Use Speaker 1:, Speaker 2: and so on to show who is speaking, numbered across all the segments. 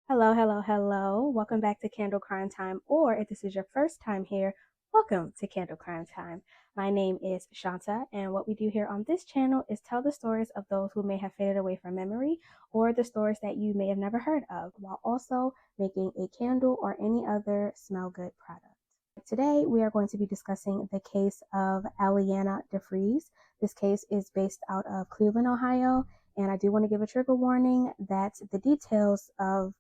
Speaker 1: Hello, hello, hello. Welcome back to Candle Crime Time, or if this is your first time here, welcome to Candle Crime Time. My name is Shanta, and what we do here on this channel is tell the stories of those who may have faded away from memory or the stories that you may have never heard of, while also making a candle or any other smell good product. Today, we are going to be discussing the case of Alianna DeFreeze. This case is based out of Cleveland, Ohio, and I do want to give a trigger warning that the details of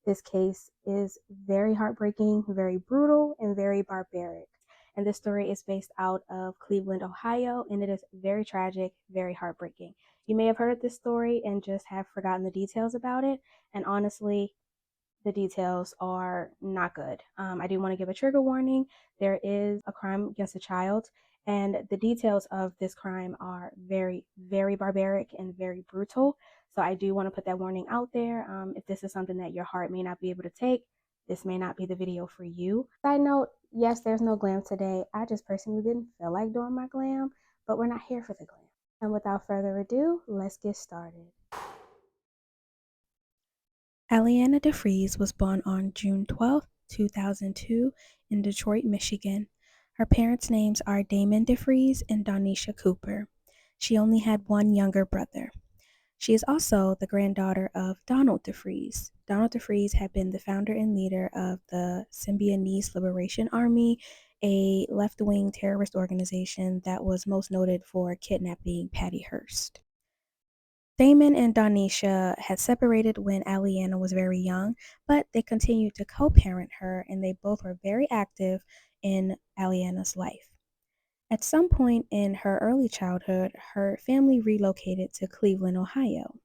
Speaker 1: this case is very heartbreaking, very brutal, and very barbaric. And this story is based out of Cleveland, Ohio, and it is very tragic, very heartbreaking. You may have heard this story and just have forgotten the details about it. And honestly, the details are not good. I do want to give a trigger warning. There is a crime against a child, and the details of this crime are very, very barbaric and very brutal. So I do want to put that warning out there. If this is something that your heart may not be able to take, this may not be the video for you. Side note, yes, there's no glam today. I just personally didn't feel like doing my glam, but we're not here for the glam. And without further ado, let's get started. Alianna DeFreeze was born on June 12, 2002, in Detroit, Michigan. Her parents' names are Damon DeFreeze and Donisha Cooper. She only had one younger brother. She is also the granddaughter of Donald DeFreeze. Donald DeFreeze had been the founder and leader of the Symbionese Liberation Army, a left-wing terrorist organization that was most noted for kidnapping Patty Hearst. Damon and Donisha had separated when Alianna was very young, but they continued to co-parent her, and they both were very active in Alianna's life. At some point in her early childhood, her family relocated to Cleveland, Ohio.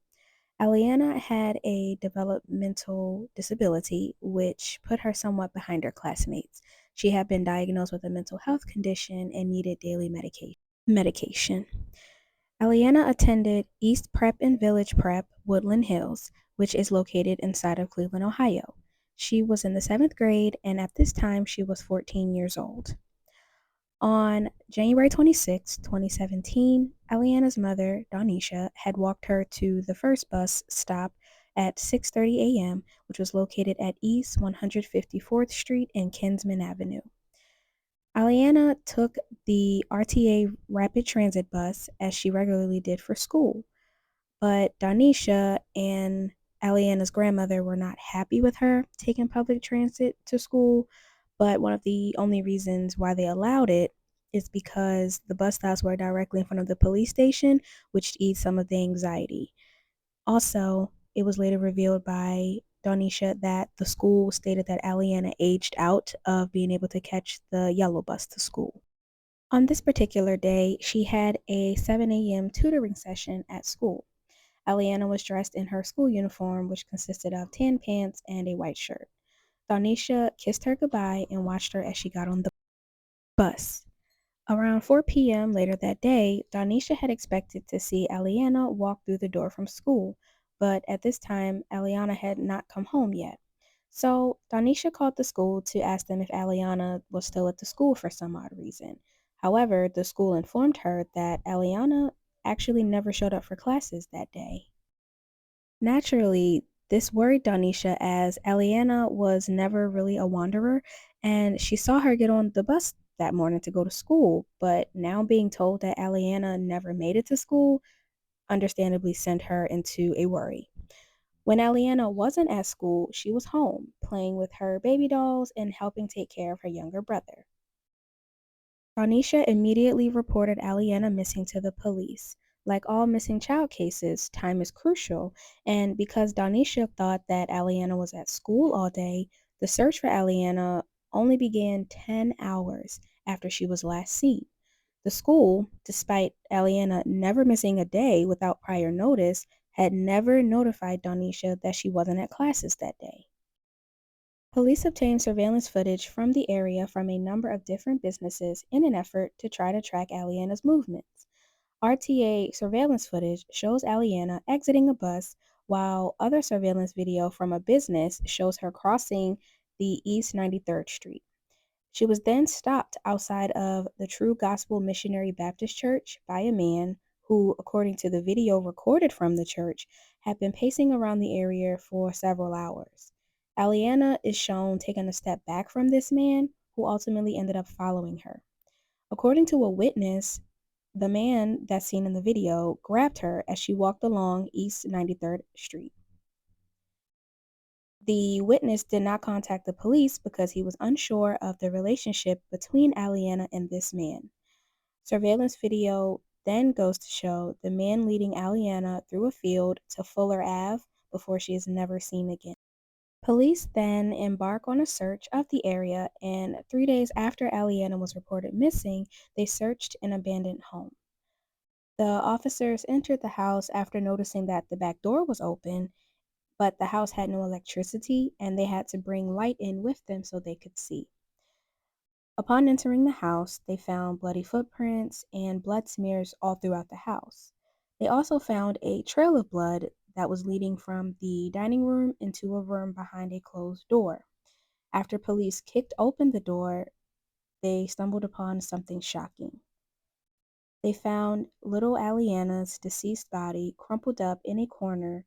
Speaker 1: Alianna had a developmental disability, which put her somewhat behind her classmates. She had been diagnosed with a mental health condition and needed daily medication. Alianna attended East Prep and Village Prep, Woodland Hills, which is located inside of Cleveland, Ohio. She was in the 7th grade, and at this time she was 14 years old. On January 26, 2017, Alianna's mother, Donisha, had walked her to the first bus stop at 6:30 a.m., which was located at East 154th Street and Kinsman Avenue. Alianna took the RTA Rapid Transit bus as she regularly did for school, but Donisha and Alianna's grandmother were not happy with her taking public transit to school, but one of the only reasons why they allowed it is because the bus stops were directly in front of the police station, which eased some of the anxiety. Also, it was later revealed by Donisha that the school stated that Alianna aged out of being able to catch the yellow bus to school. On this particular day, she had a 7 a.m. tutoring session at school. Alianna was dressed in her school uniform, which consisted of tan pants and a white shirt. Donisha kissed her goodbye and watched her as she got on the bus. Around 4 p.m. later that day, Donisha had expected to see Alianna walk through the door from school, but at this time, Alianna had not come home yet. So, Donisha called the school to ask them if Alianna was still at the school for some odd reason. However, the school informed her that Alianna actually never showed up for classes that day. Naturally, this worried Donisha as Alianna was never really a wanderer, and she saw her get on the bus that morning to go to school, but now being told that Alianna never made it to school understandably sent her into a worry. When Alianna wasn't at school, she was home, playing with her baby dolls and helping take care of her younger brother. Donisha immediately reported Alianna missing to the police. Like all missing child cases, time is crucial, and because Donisha thought that Alianna was at school all day, the search for Alianna only began 10 hours after she was last seen. The school, despite Alianna never missing a day without prior notice, had never notified Donisha that she wasn't at classes that day. Police obtained surveillance footage from the area from a number of different businesses in an effort to try to track Alianna's movements. RTA surveillance footage shows Alianna exiting a bus, while other surveillance video from a business shows her crossing the East 93rd Street. She was then stopped outside of the True Gospel Missionary Baptist Church by a man who, according to the video recorded from the church, had been pacing around the area for several hours. Alianna is shown taking a step back from this man, who ultimately ended up following her. According to a witness, the man that's seen in the video grabbed her as she walked along East 93rd Street. The witness did not contact the police because he was unsure of the relationship between Alianna and this man. Surveillance video then goes to show the man leading Alianna through a field to Fuller Ave before she is never seen again. Police then embark on a search of the area, and 3 days after Alianna was reported missing, they searched an abandoned home. The officers entered the house after noticing that the back door was open, but the house had no electricity and they had to bring light in with them so they could see. Upon entering the house, they found bloody footprints and blood smears all throughout the house. They also found a trail of blood that was leading from the dining room into a room behind a closed door. After police kicked open the door, they stumbled upon something shocking. They found little Alianna's deceased body crumpled up in a corner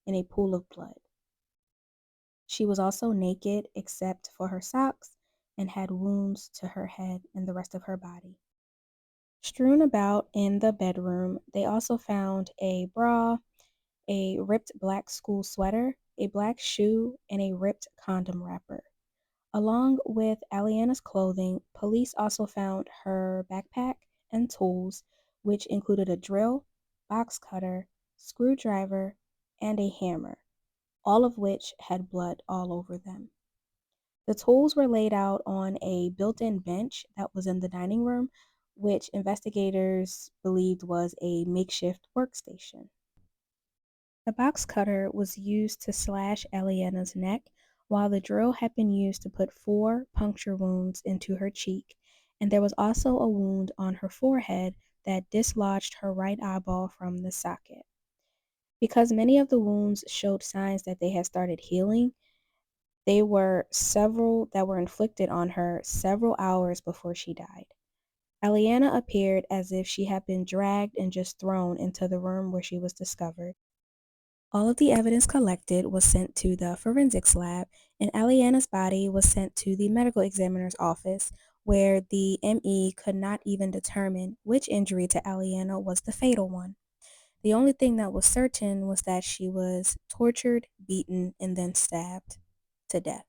Speaker 1: in a pool of blood. She was also naked except for her socks and had wounds to her head and the rest of her body. Strewn about in the bedroom, they also found a bra, a ripped black school sweater, a black shoe, and a ripped condom wrapper. Along with Alianna's clothing, police also found her backpack and tools, which included a drill, box cutter, screwdriver, and a hammer, all of which had blood all over them. The tools were laid out on a built in bench that was in the dining room, which investigators believed was a makeshift workstation. The box cutter was used to slash Alianna's neck, while the drill had been used to put 4 puncture wounds into her cheek, and there was also a wound on her forehead that dislodged her right eyeball from the socket. Because many of the wounds showed signs that they had started healing, they were several that were inflicted on her several hours before she died. Alianna appeared as if she had been dragged and just thrown into the room where she was discovered. All of the evidence collected was sent to the forensics lab, and Alianna's body was sent to the medical examiner's office, where the ME could not even determine which injury to Alianna was the fatal one. The only thing that was certain was that she was tortured, beaten, and then stabbed to death.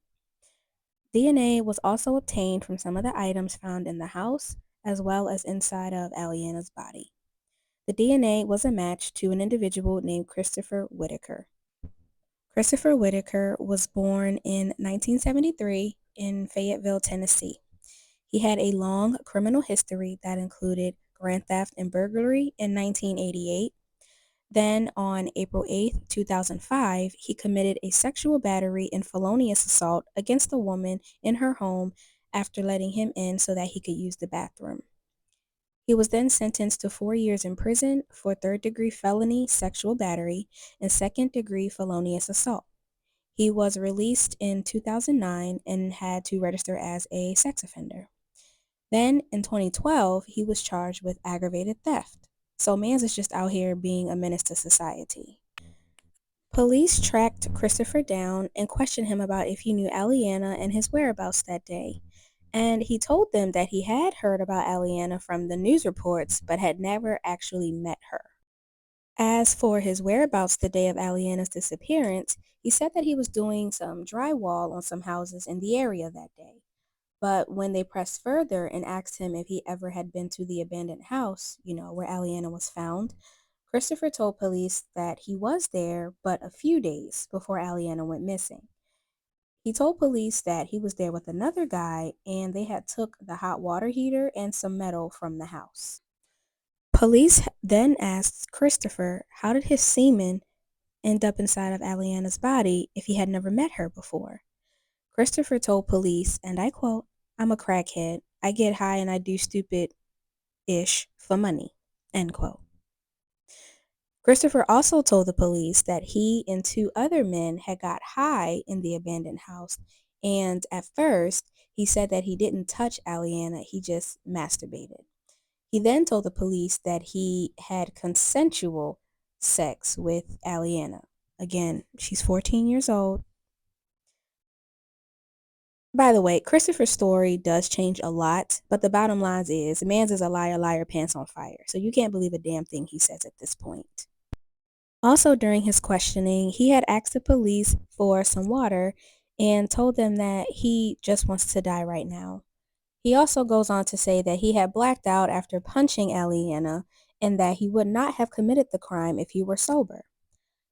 Speaker 1: DNA was also obtained from some of the items found in the house, as well as inside of Alianna's body. The DNA was a match to an individual named Christopher Whitaker. Christopher Whitaker was born in 1973 in Fayetteville, Tennessee. He had a long criminal history that included grand theft and burglary in 1988. Then, on April 8, 2005, he committed a sexual battery and felonious assault against a woman in her home after letting him in so that he could use the bathroom. He was then sentenced to 4 years in prison for third-degree felony sexual battery and second-degree felonious assault. He was released in 2009 and had to register as a sex offender. Then, in 2012, he was charged with aggravated theft. So Mans is just out here being a menace to society. Police tracked Christopher down and questioned him about if he knew Alianna and his whereabouts that day. And he told them that he had heard about Alianna from the news reports, but had never actually met her. As for his whereabouts the day of Alianna's disappearance, he said that he was doing some drywall on some houses in the area that day. But when they pressed further and asked him if he ever had been to the abandoned house, where Alianna was found, Christopher told police that he was there, but a few days before Alianna went missing. He told police that he was there with another guy and they had took the hot water heater and some metal from the house. Police then asked Christopher how did his semen end up inside of Alianna's body if he had never met her before. Christopher told police, and I quote, "I'm a crackhead. I get high and I do stupid-ish for money," end quote. Christopher also told the police that he and 2 other men had got high in the abandoned house, and at first, he said that he didn't touch Alianna, he just masturbated. He then told the police that he had consensual sex with Alianna. Again, she's 14 years old. By the way, Christopher's story does change a lot, but the bottom line is Mans is a liar, liar, pants on fire. So you can't believe a damn thing he says at this point. Also, during his questioning, he had asked the police for some water and told them that he just wants to die right now. He also goes on to say that he had blacked out after punching Alianna and that he would not have committed the crime if he were sober.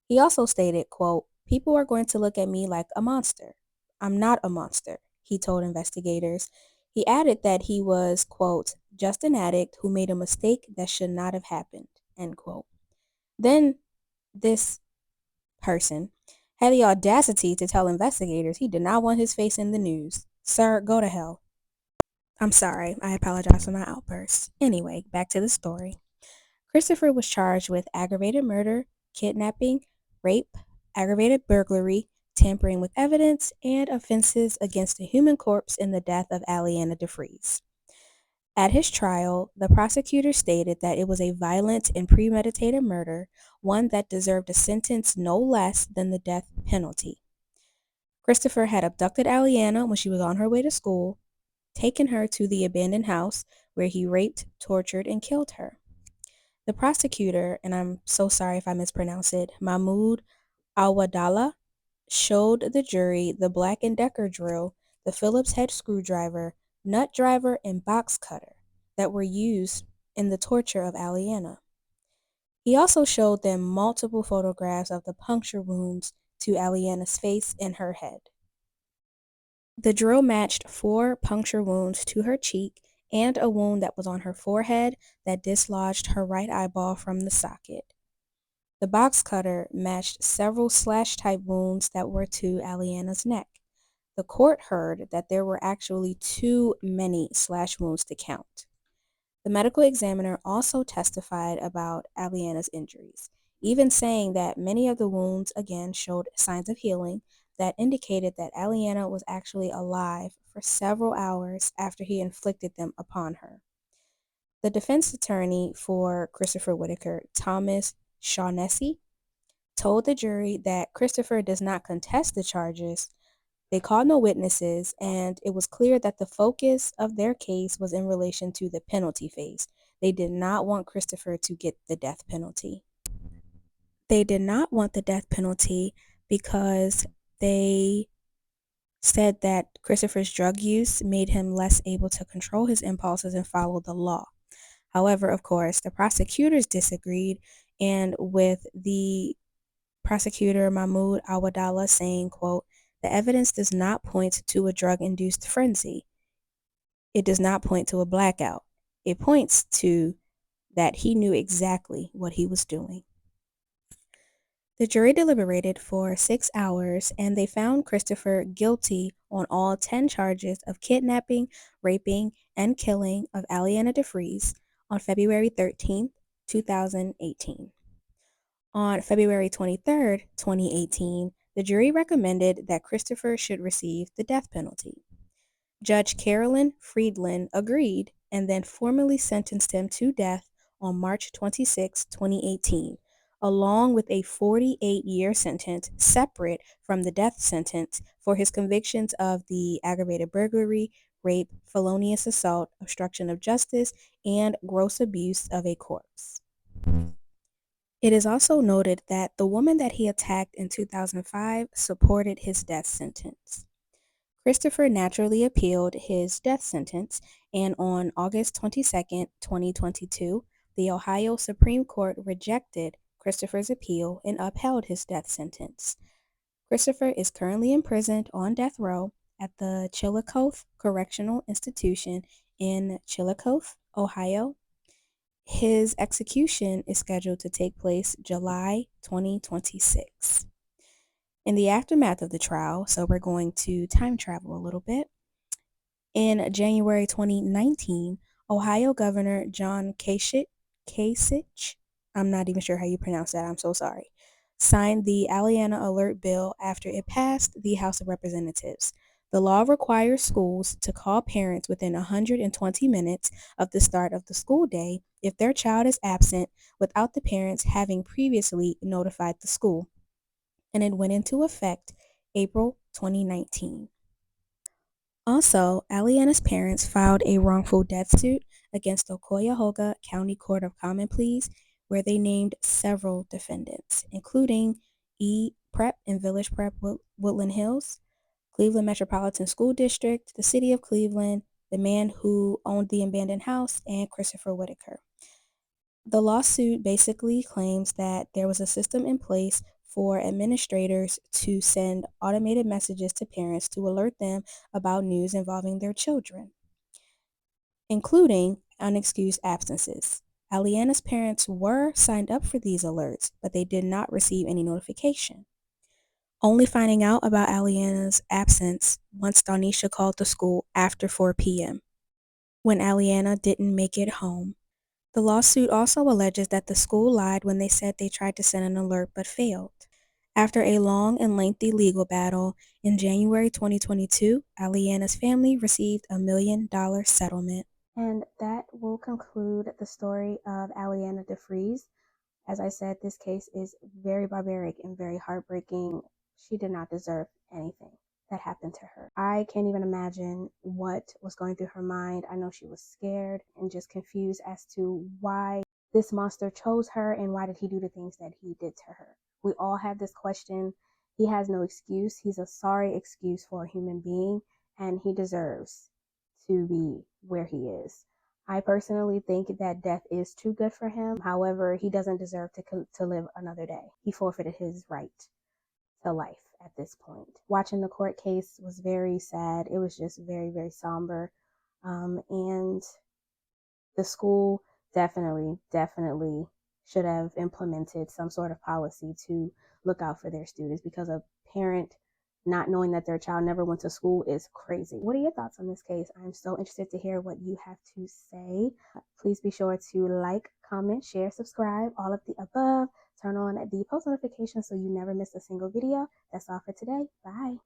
Speaker 1: He also stated, quote, "People are going to look at me like a monster. I'm not a monster," he told investigators. He added that he was, quote, "just an addict who made a mistake that should not have happened," end quote. Then this person had the audacity to tell investigators he did not want his face in the news. Sir, go to hell. I'm sorry. I apologize for my outburst. Anyway, back to the story. Christopher was charged with aggravated murder, kidnapping, rape, aggravated burglary, tampering with evidence, and offenses against a human corpse in the death of Alianna DeFreeze. At his trial, the prosecutor stated that it was a violent and premeditated murder, one that deserved a sentence no less than the death penalty. Christopher had abducted Alianna when she was on her way to school, taken her to the abandoned house where he raped, tortured, and killed her. The prosecutor, and I'm so sorry if I mispronounce it, Mahmoud Awadallah, showed the jury the Black & Decker drill, the Phillips head screwdriver, nut driver, and box cutter that were used in the torture of Alianna. He also showed them multiple photographs of the puncture wounds to Alianna's face and her head. The drill matched 4 puncture wounds to her cheek and a wound that was on her forehead that dislodged her right eyeball from the socket. The box cutter matched several slash-type wounds that were to Alianna's neck. The court heard that there were actually too many slash wounds to count. The medical examiner also testified about Alianna's injuries, even saying that many of the wounds again showed signs of healing that indicated that Alianna was actually alive for several hours after he inflicted them upon her. The defense attorney for Christopher Whitaker, Thomas Shaughnessy, told the jury that Christopher does not contest the charges. They called no witnesses, and it was clear that the focus of their case was in relation to the penalty phase. They did not want Christopher to get the death penalty. They did not want the death penalty because they said that Christopher's drug use made him less able to control his impulses and follow the law. However, of course, the prosecutors disagreed, and with the prosecutor Mahmoud Awadallah saying, quote, "The evidence does not point to a drug-induced frenzy. It does not point to a blackout. It points to that he knew exactly what he was doing." The jury deliberated for 6 hours and they found Christopher guilty on all 10 charges of kidnapping, raping, and killing of Alianna DeFreeze on February 13, 2018. On February 23, 2018, the jury recommended that Christopher should receive the death penalty. Judge Carolyn Friedland agreed and then formally sentenced him to death on March 26, 2018, along with a 48-year sentence separate from the death sentence for his convictions of the aggravated burglary, rape, felonious assault, obstruction of justice, and gross abuse of a corpse. It is also noted that the woman that he attacked in 2005 supported his death sentence. Christopher naturally appealed his death sentence, and on August 22, 2022, the Ohio Supreme Court rejected Christopher's appeal and upheld his death sentence. Christopher is currently imprisoned on death row at the Chillicothe Correctional Institution in Chillicothe, Ohio. His execution is scheduled to take place July 2026. In the aftermath of the trial, so we're going to time travel a little bit. In January 2019, Ohio Governor John Kasich, I'm not even sure how you pronounce that, I'm so sorry, signed the Alianna Alert Bill after it passed the House of Representatives. The law requires schools to call parents within 120 minutes of the start of the school day if their child is absent without the parents having previously notified the school, and it went into effect April 2019. Also, Alianna's parents filed a wrongful death suit against the Cuyahoga County Court of Common Pleas, where they named several defendants, including E. Prep and Village Prep Woodland Hills, Cleveland Metropolitan School District, the City of Cleveland, the man who owned the abandoned house, and Christopher Whitaker. The lawsuit basically claims that there was a system in place for administrators to send automated messages to parents to alert them about news involving their children, including unexcused absences. Alianna's parents were signed up for these alerts, but they did not receive any notification, only finding out about Alianna's absence once Donisha called the school after 4 p.m., when Alianna didn't make it home. The lawsuit also alleges that the school lied when they said they tried to send an alert but failed. After a long and lengthy legal battle, in January 2022, Alianna's family received a $1 million settlement. And that will conclude the story of Alianna DeFreeze. As I said, this case is very barbaric and very heartbreaking. She did not deserve anything that happened to her. I can't even imagine what was going through her mind. I know she was scared and just confused as to why this monster chose her and why did he do the things that he did to her. We all have this question. He has no excuse. He's a sorry excuse for a human being, and he deserves to be where he is. I personally think that death is too good for him. However, he doesn't deserve to live another day. He forfeited his right to life at this point. Watching the court case was very sad. It was just very, very somber. And the school definitely should have implemented some sort of policy to look out for their students, because a parent not knowing that their child never went to school is crazy. What are your thoughts on this case? I'm so interested to hear what you have to say. Please be sure to like, comment, share, subscribe, all of the above. Turn on the post notifications so you never miss a single video. That's all for today. Bye.